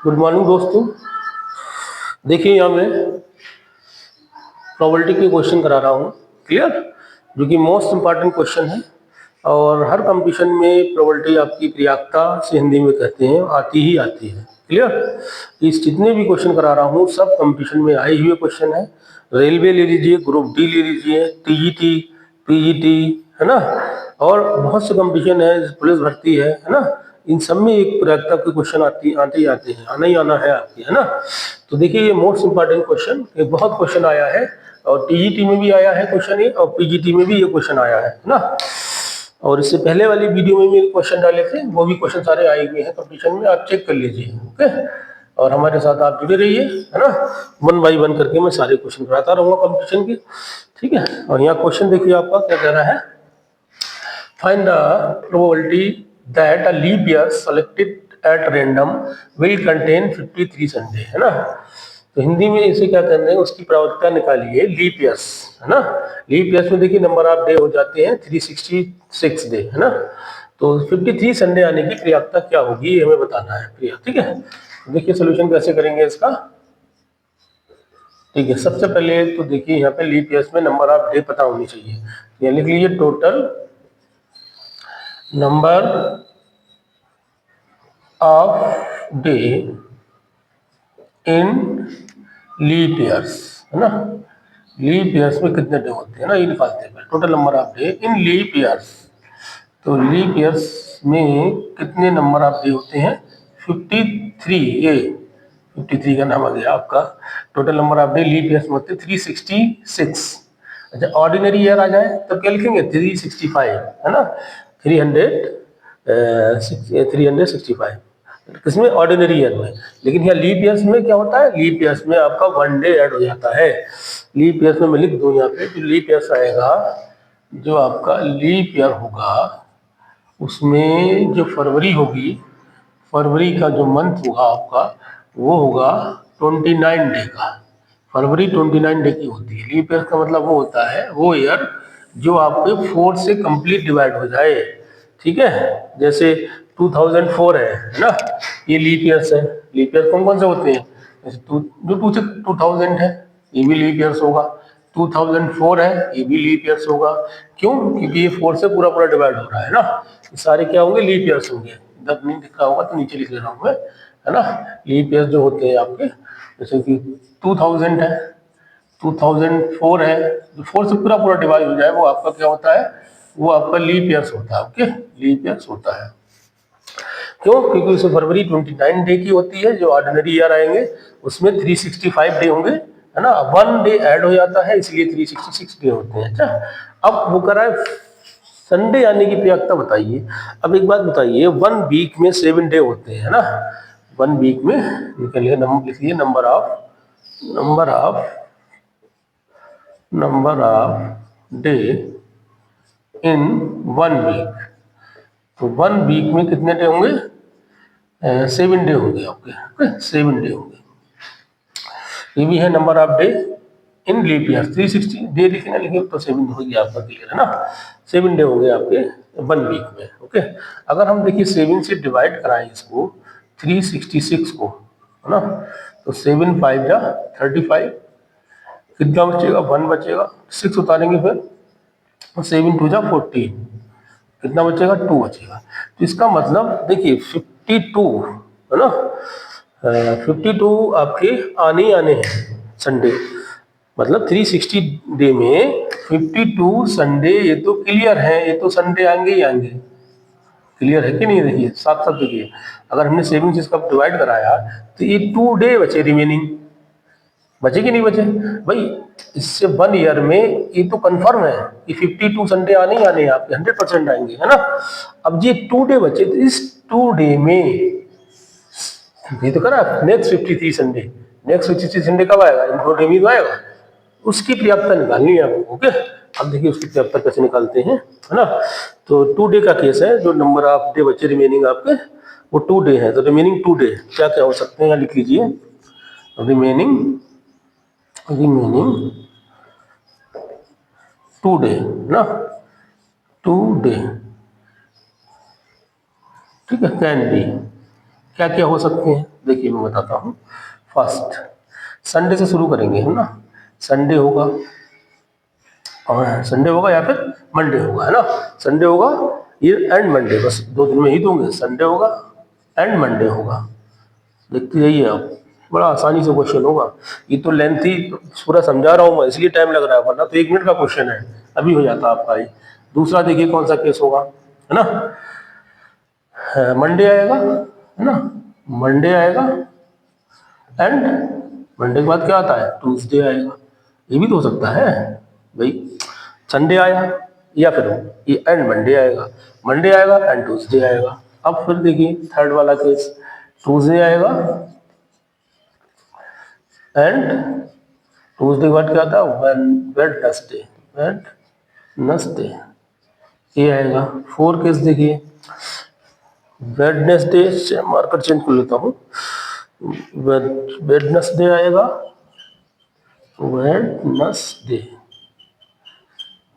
Good morning दोस्तों। देखिए यहाँ मैं प्रोबेबिलिटी के क्वेश्चन करा रहा हूँ, क्लियर, जो कि मोस्ट इम्पॉर्टेंट क्वेश्चन है और हर कंपटीशन में प्रोबेबिलिटी आपकी प्रयाक्ता से हिंदी में कहते हैं आती ही आती है, क्लियर। इस जितने भी क्वेश्चन करा रहा हूँ सब कंपटीशन में आए हुए क्वेश्चन है। रेलवे ले लीजिए, ग्रुप डी ले लीजिए, टीजीटी, पीजीटी, है ना, और बहुत से कंपटीशन है, पुलिस भर्ती है ना, इन सब में एक प्रयाक्ता के क्वेश्चन आते ही आते हैं, आना ही आना है आपके, है ना। तो देखिए ये मोस्ट इंपॉर्टेंट क्वेश्चन, ये बहुत क्वेश्चन आया है और टीजीटी में भी आया है क्वेश्चन ये, और पीजीटी में भी ये क्वेश्चन आया है ना। और इससे पहले वाली वीडियो में भी क्वेश्चन डाले थे, वो भी क्वेश्चन सारे आए हुए हैं कंपटीशन में, आप चेक कर लीजिए, ओके। और हमारे साथ आप जुड़े रहिए, है ना, 1 बाय 1 करके मैं सारे क्वेश्चन कराता रहूँगा कंपटीशन के, ठीक है। और यहाँ क्वेश्चन देखिए आपका क्या कह रहा है, find the probability that a leap year selected at random will contain 53 Sunday, है ना। तो हिंदी में इसे क्या कहते हैं, उसकी प्रावृत्ता निकालिए लीप ईयर्स, है ना। लीप ईयर्स में देखिए नंबर ऑफ डे हो जाते हैं 366 डे, है ना। तो 53 संडे आने की प्रयाक्ता क्या होगी ये हमें बताना है, ठीक है। तो देखिए सोल्यूशन कैसे करेंगे इसका, ठीक है। सबसे पहले तो देखिए यहाँ पे लीप ईयर्स में नंबर ऑफ डे पता होनी चाहिए, ये लिख लीजिए total number of day in leap years, है ना। लीप ईयर्स में कितने डे होते हैं ना, ये निकालते हैं total number of day in leap years. तो लीप ईयर्स में कितने नंबर ऑफ डे होते हैं, 53, ये 53 का नाम आ गया आपका। Total number of day leap years में होते हैं 366। अच्छा ऑर्डिनरी ईयर आ जाए तब क्या लिखेंगे 365, है ना, 365 किसमें, ऑर्डिनरी ईयर में। लेकिन यहाँ लीप ईयर्स में क्या होता है, लीप ईयर्स में आपका 1 डे ऐड हो जाता है। लीप ईयर्स में मैं लिख दूं यहाँ पे, जो लीप ईयर्स आएगा, जो आपका लीप ईयर होगा उसमें जो फरवरी होगी, फरवरी का जो मंथ होगा आपका वो होगा 29 डे का। फरवरी 29 डे की होती है। लीप ईयर का मतलब वो होता है वो ईयर जो आपके 4 से कंप्लीट डिवाइड हो जाए, ठीक है। जैसे 2004 है ना, ये लीप ईयर्स है। लीप ईयर कौन कौन से होते हैं, जैसे जो 2 से 2000 है ये भी लीप ईयर्स होगा, 2004 है ये भी लीप ईयर्स होगा। क्यों, क्योंकि ये 4 से पूरा पूरा डिवाइड हो रहा है ना, ये सारे क्या होंगे, लीप ईयर्स होंगे। इधर नहीं दिख रहा होगा तो नीचे लिख ले रहा हूँ मैं, है ना। लीप ईयर्स जो होते हैं आपके, जैसे कि 2000 है, 2004 है, जो 4 से पूरा पूरा डिवाइड हो जाए वो आपका क्या होता है, वो आपका लीप ईयर्स होता है, ओके, लीप ईयर्स होता है। क्यों, क्योंकि उसमें फरवरी 29 डे की होती है, जो ऑर्डिनरी ईयर आएंगे उसमें 365 डे होंगे, है ना। 1 डे ऐड हो जाता है इसलिए 366 डे होते हैं। अच्छा अब वो करा है संडे आने की प्रयाक्ता बताइए। अब एक बात बताइए, 1 वीक में 7 डे होते हैं, है ना। 1 वीक में निकलिए लिखिए number of day in 1 week. तो 1 वीक में कितने डे होंगे, 7 डे होंगे आपके, 7 डे होंगे। ये भी है number of day in leap year. 360 day लिखे ना लिखे तो 7 होगी आपका, क्लियर है ना। 7 डे होंगे आपके 1 वीक में, ओके। अगर हम देखिए 7 से डिवाइड कराएं इसको 366 को, है ना, तो 7 5 जा 35, कितना बचेगा, 1 बचेगा, 6 उतारेंगे फिर, 7 2 जा 14, कितना बचेगा, 2 बचेगा। तो इसका मतलब देखिए 52, है ना, 52 आपके आने ही आने हैं संडे, मतलब 360 डे में 52 संडे, ये तो क्लियर है, ये तो संडे आएंगे ही आएंगे, क्लियर है कि नहीं। देखिए साफ साफ देखिए, अगर हमने 7 से इसका डिवाइड कराया तो ये 2 डे बचे रिमेनिंग, बचे कि नहीं बचे भाई। इससे 1 ईयर में ये तो कंफर्म है कि 52 संडे आने ही आने हैं आपके, 100% आएंगे, है ना। अब ये 2 डे बचे, तो इस 2 डे में ये तो करा नेक्स्ट 53 संडे, नेक्स्ट 53 संडे कब आएगा, इन 2 डे में आएगा, उसकी प्रयाक्ता निकालनी है आपको, ओके। अब देखिए उसकी प्रयाक्ता कैसे निकालते हैं, है ना। तो 2 डे का केस है, जो नंबर ऑफ डे बचे रिमेनिंग आपके वो 2 डे है, तो रिमेनिंग 2 डे क्या क्या हो सकते हैं, यहाँ लिख लीजिए रिमेनिंग 2 डे ना, 2 डे, ठीक है, कैन बी। क्या क्या हो सकते हैं देखिए मैं बताता हूँ। फर्स्ट संडे से शुरू करेंगे है ना, संडे होगा और संडे होगा या फिर मंडे होगा है ना, संडे होगा ये एंड मंडे, बस 2 दिन में ही तो होंगे, संडे होगा एंड मंडे होगा। देखते जाइए आप, बड़ा आसानी से क्वेश्चन होगा। ये तो लेंथी पूरा समझा रहा हूँ मैं इसलिए टाइम लग रहा है, वरना तो 1 मिनट का क्वेश्चन है, अभी हो जाता आपका ही। दूसरा देखिए कौन सा केस होगा है ना, मंडे आएगा है ना, मंडे आएगा एंड मंडे के बाद क्या आता है, ट्यूसडे आएगा। ये भी तो हो सकता है भाई, संडे आया या फिर ये एंड मंडे आएगा एंड ट्यूसडे आएगा। अब फिर देखिए थर्ड वाला केस, ट्यूसडे आएगा एंड ट्यूसडे के बाद क्या आता है, वेडनेसडे, वेडनेसडे ये आएगा। फोर केस देखिए, वेडनेसडे मार्कर चेंज कर लेता हूँ, वेडनेसडे आएगा, वेडनेसडे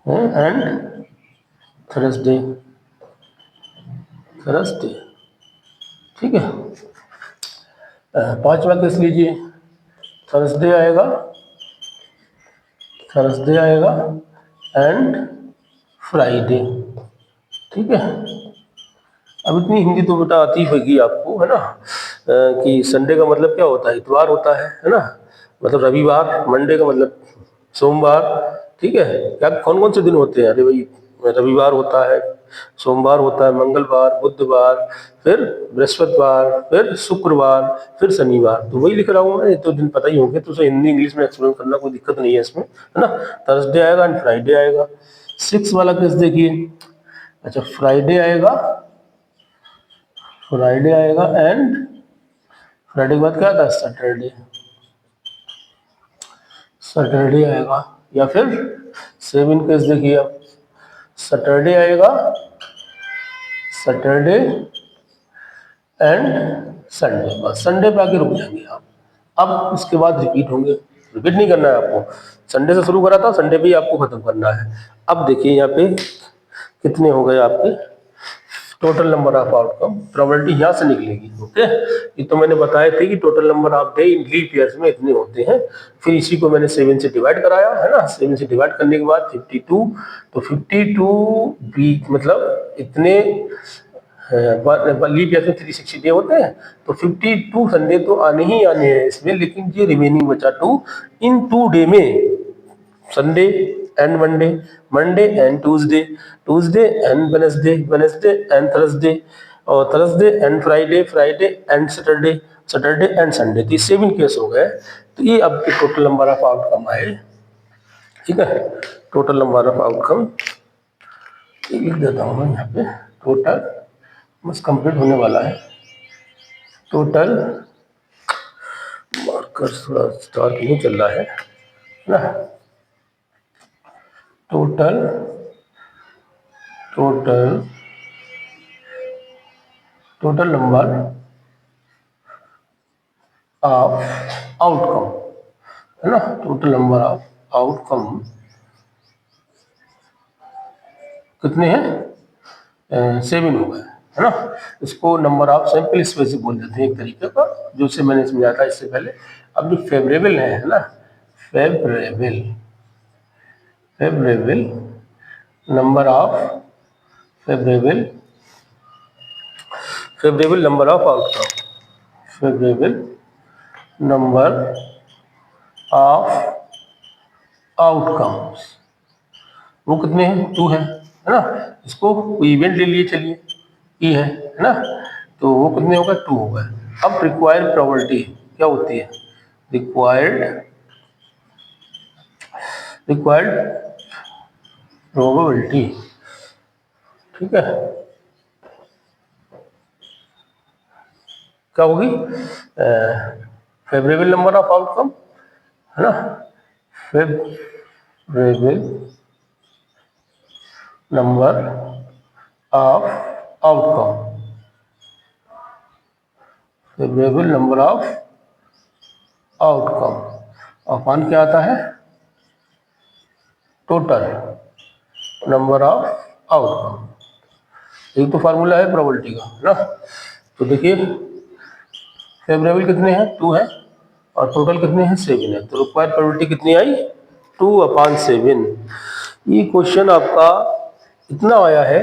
एंड थर्सडे, थर्सडे ठीक है। पांचवा केस लीजिए, थर्सडे आएगा, थर्सडे आएगा एंड फ्राइडे, ठीक है। अब इतनी हिंदी तो बेटा आती होगी आपको है ना, कि संडे का मतलब क्या होता है, इतवार होता है ना, मतलब रविवार, मंडे का मतलब सोमवार, ठीक है। क्या कौन कौन से दिन होते हैं, अरे भाई रविवार होता है, सोमवार होता है, मंगलवार, बुधवार, फिर बृहस्पतिवार, फिर शुक्रवार, फिर शनिवार, तो वही लिख रहा हूँ मैं, ये तो दिन पता ही होंगे, तो उसे हिंदी इंग्लिश में एक्सप्लेन करना कोई दिक्कत नहीं है इसमें है ना। थर्सडे आएगा एंड फ्राइडे आएगा। 6 वाला केस देखिए, अच्छा फ्राइडे आएगा, फ्राइडे आएगा एंड फ्राइडे के बाद क्या आता है, सैटरडे, सैटरडे आएगा। या फिर 7 केस देखिए आप, सैटरडे आएगा, सैटरडे एंड संडे, बस संडे पे आके रुक जाएंगे आप। अब इसके बाद रिपीट होंगे, रिपीट नहीं करना है आपको, संडे से शुरू करा था संडे पे ही आपको खत्म करना है। अब देखिए यहाँ पे कितने हो गए आपके, total number of outcome, probability यहाँ से निकलेगी। ओके, ये तो मैंने बताया थे कि total number of day in leap years में इतने होते हैं, फिर इसी को मैंने 7 से डिवाइड कराया है ना, 7 से डिवाइड करने के बाद 52, तो 52 वीक मतलब इतने, लीप ईयर में 360 डे होते हैं, तो 52 संडे तो आने ही आने हैं इसमें, लेकिन ये रिमेनिंग बचा 2, इन 2 डे में Sunday and Monday, Monday and Tuesday, Tuesday and Wednesday, Wednesday and Thursday, और Thursday and Friday, Friday and Saturday, Saturday and Sunday, तो ये 7 केस हो गए। तो ये आपके टोटल नंबर ऑफ आउटकम आए, ठीक है। टोटल नंबर ऑफ आउटकम लिख देता हूँ मैं यहाँ पे, टोटल बस कंप्लीट होने वाला है, टोटल मार्कर थोड़ा स्टार नहीं चल रहा है ना, total total total number of outcome है ना, टोटल नंबर ऑफ आउटकम कितने हैं, 7 हो गए है ना। इसको नंबर ऑफ सैंपल स्पेस बोल देते हैं एक तरीके का, जो से मैंने समझाया था इससे पहले। अब जो फेवरेबल है ना, favourable, favourable number of, favourable, favourable number of outcome, favourable number of outcomes, वो कितने हैं, 2 है ना। इसको इवेंट ले लिए चलिए, ई है ना, तो वो कितने हो गए, 2 हो गए। अब रिक्वायर्ड प्रोबेबिलिटी क्या होती है, रिक्वायर्ड, रिक्वायर्ड प्रोबेबिलिटी, ठीक है, क्या होगी, फेवरेबल नंबर ऑफ आउटकम है ना, favourable number of outcome, favourable number of outcome, अपन क्या आता है, टोटल नंबर ऑफ आउटकम, एक तो फार्मूला है प्रोबेबिलिटी का, है ना। तो देखिए फेवरेबल कितने हैं, 2 है, और टोटल कितने हैं, 7 है। तो रिक्वायर्ड प्रोबेबिलिटी कितनी आई, 2/7। ये क्वेश्चन आपका इतना आया है,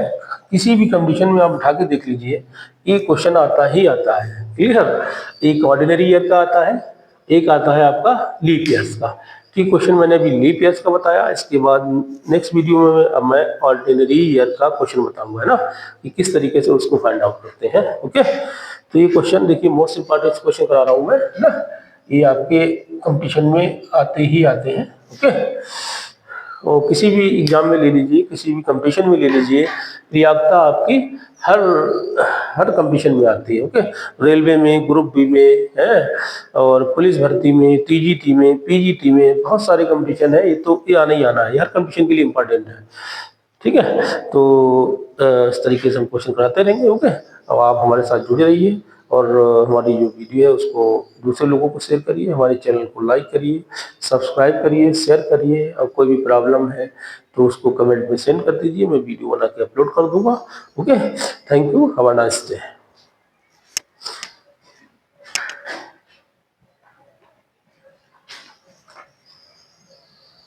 किसी भी कंडीशन में आप उठा के देख लीजिए, ये क्वेश्चन आता ही आता है। क्लियर। एक ऑर्डिनरी ईयर का आता है, एक आता है आपका लीप ईयर्स का। ठीक, क्वेश्चन मैंने अभी लीप ईयर्स का बताया, इसके बाद नेक्स्ट वीडियो में अब मैं ऑर्डिनरी ईयर का क्वेश्चन बताऊंगा, है ना, कि किस तरीके से उसको फाइंड आउट करते हैं। ओके, तो ये क्वेश्चन देखिए मोस्ट इंपॉर्टेंट क्वेश्चन करा रहा हूं मैं, है ना, ये आपके कंपटीशन में आते ही आते हैं। ओके, और किसी भी एग्जाम में ले लीजिए, किसी भी कंपटीशन में ले लीजिए, क्रियात्मकता आपकी हर हर कंपटीशन में आती है। ओके, रेलवे में, ग्रुप बी में है, और पुलिस भर्ती में, टीजीटी में, पीजीटी में, बहुत सारे कंपटीशन है, ये तो ये आना ही आना है, हर कंपटीशन के लिए इंपॉर्टेंट है। ठीक है, तो इस तरीके से हम क्वेश्चन कराते रहेंगे। ओके, अब आप हमारे साथ जुड़े रहिए, और हमारी जो वीडियो है उसको दूसरे लोगों को शेयर करिए, हमारे चैनल को लाइक करिए, सब्सक्राइब करिए, शेयर करिए, और कोई भी प्रॉब्लम है तो उसको कमेंट में सेंड कर दीजिए, मैं वीडियो बना के अपलोड कर दूंगा। Okay, thank you, have a nice day.